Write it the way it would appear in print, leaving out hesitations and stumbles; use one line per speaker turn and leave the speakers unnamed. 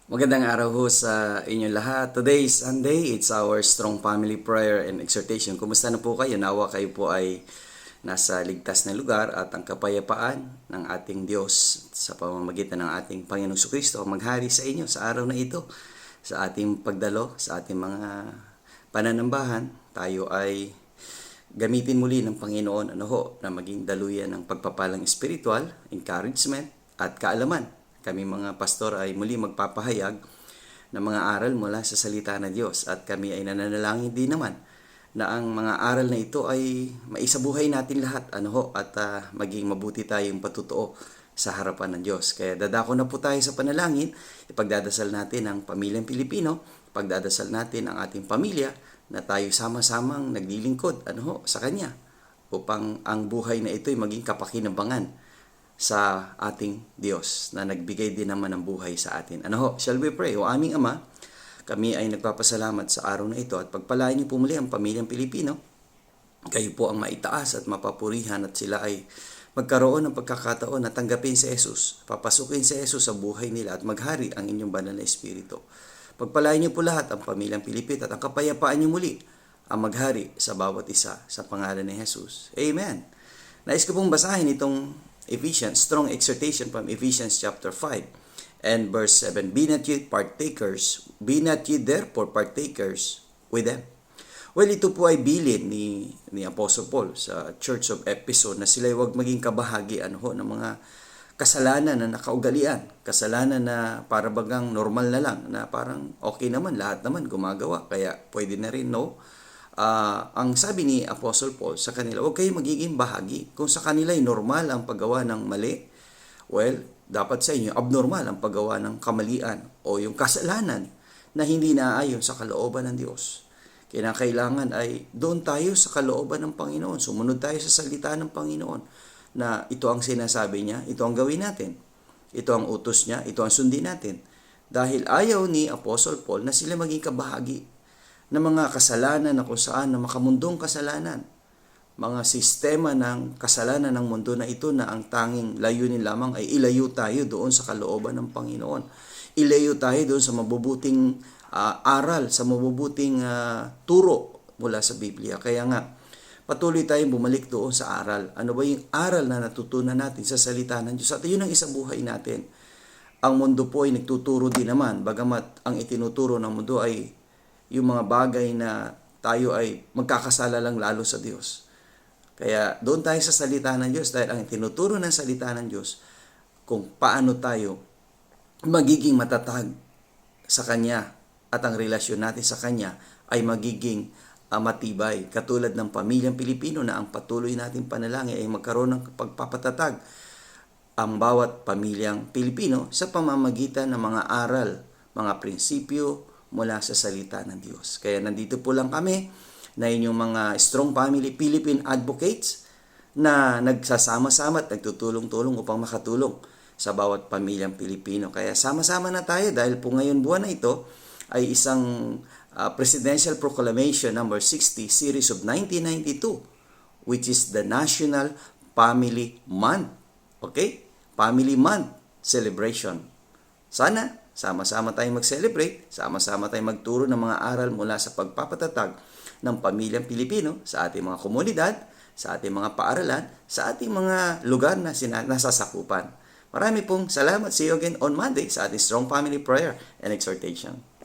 Magandang araw ho sa inyong lahat. Today is Sunday. It's our strong family prayer and exhortation. Kumusta na po kayo? Nawa kayo po ay nasa ligtas na lugar at ang kapayapaan ng ating Diyos sa pamamagitan ng ating Panginoong Kristo maghari sa inyo sa araw na ito. Sa ating pagdalo, sa ating mga pananambahan, tayo ay gamitin muli ng Panginoon na maging daluyan ng pagpapalang espiritual, encouragement at kaalaman. Kami mga pastor ay muli magpapahayag ng mga aral mula sa salita ng Diyos at kami ay nananalangin din naman na ang mga aral na ito ay maisabuhay natin lahat at maging mabuti tayong patutuo sa harapan ng Diyos. Kaya dadako na po tayo sa panalangin, ipagdadasal natin ang pamilyang Pilipino, ipagdadasal natin ang ating pamilya na tayo sama-samang naglilingkod sa Kanya upang ang buhay na ito ay maging kapakinabangan sa ating Diyos na nagbigay din naman ng buhay sa atin. Shall we pray? O aming Ama, kami ay nagpapasalamat sa araw na ito at pagpalain niyo po muli ang pamilyang Pilipino. Kayo po ang maitaas at mapapurihan at sila ay magkaroon ng pagkakataon na tanggapin si Jesus, papasukin si Jesus sa buhay nila at maghari ang inyong banal na Espiritu. Pagpalain niyo po lahat ang pamilyang Pilipino at ang kapayapaan niyo muli ang maghari sa bawat isa sa pangalan ni Jesus. Amen. Nais ko pong basahin itong Ephesians, strong exhortation from Ephesians chapter 5 and verse 7. Be not ye therefore partakers with them. Well, ito po ay bilin ni Apostle Paul sa Church of Ephesus na sila huwag maging kabahagi ng mga kasalanan na nakaugalian. Kasalanan na para bagang normal na lang, na parang okay naman, lahat naman gumagawa, kaya pwede na rin, no? Ang sabi ni Apostle Paul sa kanila, huwag kayo magiging bahagi. Kung sa kanila ay normal ang paggawa ng mali, well, dapat sa inyo abnormal ang paggawa ng kamalian o yung kasalanan na hindi naayon sa kalooban ng Diyos. Kailangan ay doon tayo sa kalooban ng Panginoon. Sumunod tayo sa salita ng Panginoon na ito ang sinasabi niya, ito ang gawin natin. Ito ang utos niya, ito ang sundin natin. Dahil ayaw ni Apostle Paul na sila maging kabahagi ng mga kasalanan na kung saan na makamundong kasalanan. Mga sistema ng kasalanan ng mundo na ito na ang tanging layunin lamang ay ilayo tayo doon sa kalooban ng Panginoon. Ilayo tayo doon sa mabubuting aral, sa mabubuting turo mula sa Biblia. Kaya nga, patuloy tayong bumalik doon sa aral. Ano ba yung aral na natutunan natin sa salita ng Diyos? At yun ang isang buhay natin. Ang mundo po ay nagtuturo din naman, bagamat ang itinuturo ng mundo ay yung mga bagay na tayo ay magkakasala lang lalo sa Diyos. Kaya doon tayo sa salita ng Diyos dahil ang tinuturo ng salita ng Diyos kung paano tayo magiging matatag sa Kanya at ang relasyon natin sa Kanya ay magiging matibay. Katulad ng pamilyang Pilipino na ang patuloy natin panalangin ay magkaroon ng pagpapatatag ang bawat pamilyang Pilipino sa pamamagitan ng mga aral, mga prinsipyo mula sa salita ng Diyos. Kaya nandito po lang kami na inyong mga Strong Family Philippine Advocates na nagsasama-sama at nagtutulong-tulong upang makatulong sa bawat pamilyang Pilipino. Kaya sama-sama na tayo dahil po ngayon buwan na ito ay isang Presidential Proclamation number 60 series of 1992 which is the National Family Month. Okay? Family Month celebration. Sana sama-sama tayong mag-celebrate, sama-sama tayong magturo ng mga aral mula sa pagpapatatag ng pamilyang Pilipino sa ating mga komunidad, sa ating mga paaralan, sa ating mga lugar na nasasakupan. Marami pong salamat. See you again on Monday sa ating Strong Family Prayer and Exhortation.